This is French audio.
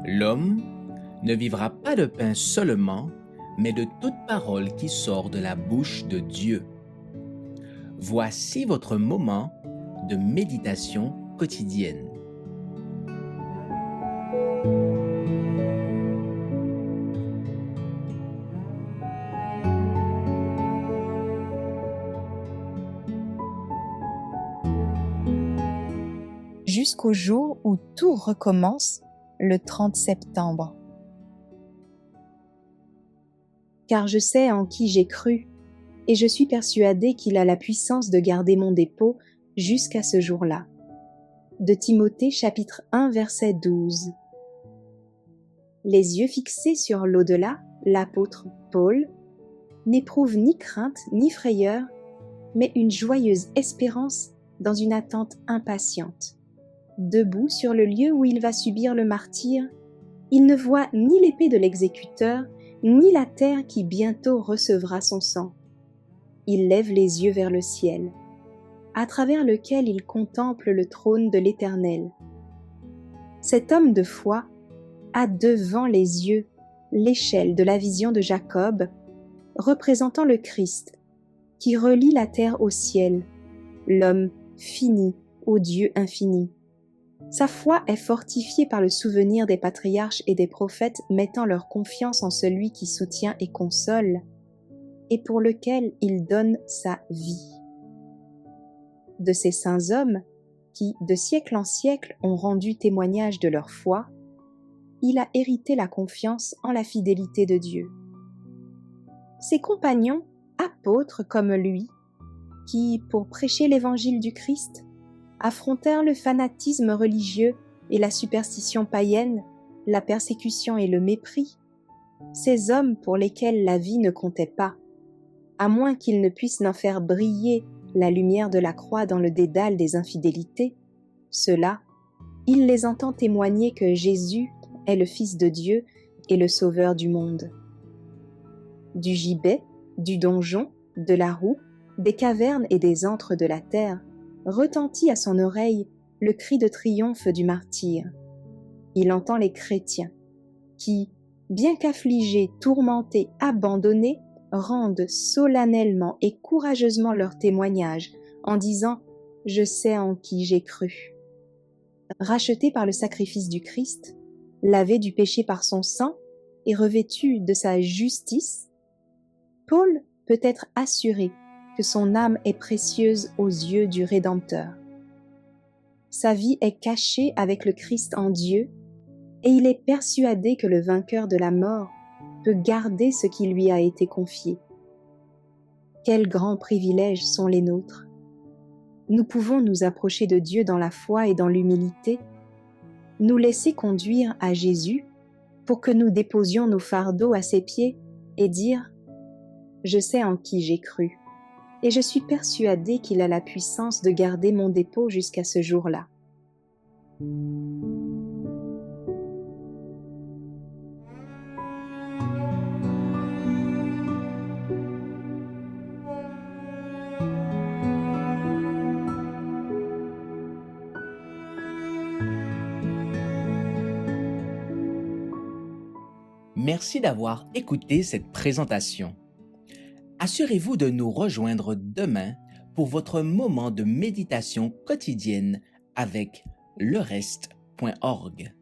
L'homme ne vivra pas de pain seulement, mais de toute parole qui sort de la bouche de Dieu. Voici votre moment de méditation quotidienne. Jusqu'au jour où tout recommence, le 30 septembre. Car je sais en qui j'ai cru, et je suis persuadé qu'il a la puissance de garder mon dépôt jusqu'à ce jour-là. De Timothée chapitre 1 verset 12. Les yeux fixés sur l'au-delà, l'apôtre Paul n'éprouve ni crainte ni frayeur, mais une joyeuse espérance dans une attente impatiente. Debout sur le lieu où il va subir le martyre, il ne voit ni l'épée de l'exécuteur, ni la terre qui bientôt recevra son sang. Il lève les yeux vers le ciel, à travers lequel il contemple le trône de l'Éternel. Cet homme de foi a devant les yeux l'échelle de la vision de Jacob, représentant le Christ, qui relie la terre au ciel, l'homme fini au Dieu infini. Sa foi est fortifiée par le souvenir des patriarches et des prophètes mettant leur confiance en celui qui soutient et console, et pour lequel il donne sa vie. De ces saints hommes qui, de siècle en siècle, ont rendu témoignage de leur foi, il a hérité la confiance en la fidélité de Dieu. Ses compagnons, apôtres comme lui, qui, pour prêcher l'évangile du Christ, affrontèrent le fanatisme religieux et la superstition païenne, la persécution et le mépris, ces hommes pour lesquels la vie ne comptait pas, à moins qu'ils ne puissent n'en faire briller la lumière de la croix dans le dédale des infidélités, ceux-là, il les entend témoigner que Jésus est le Fils de Dieu et le Sauveur du monde. Du gibet, du donjon, de la roue, des cavernes et des antres de la terre, retentit à son oreille le cri de triomphe du martyr. Il entend les chrétiens qui, bien qu'affligés, tourmentés, abandonnés, rendent solennellement et courageusement leur témoignage en disant « Je sais en qui j'ai cru ». Racheté par le sacrifice du Christ, lavé du péché par son sang et revêtu de sa justice, Paul peut être assuré que son âme est précieuse aux yeux du Rédempteur. Sa vie est cachée avec le Christ en Dieu et il est persuadé que le vainqueur de la mort peut garder ce qui lui a été confié. Quels grands privilèges sont les nôtres! Nous pouvons nous approcher de Dieu dans la foi et dans l'humilité, nous laisser conduire à Jésus pour que nous déposions nos fardeaux à ses pieds et dire « Je sais en qui j'ai cru ». Et je suis persuadé qu'il a la puissance de garder mon dépôt jusqu'à ce jour-là. Merci d'avoir écouté cette présentation. Assurez-vous de nous rejoindre demain pour votre moment de méditation quotidienne avec lereste.org.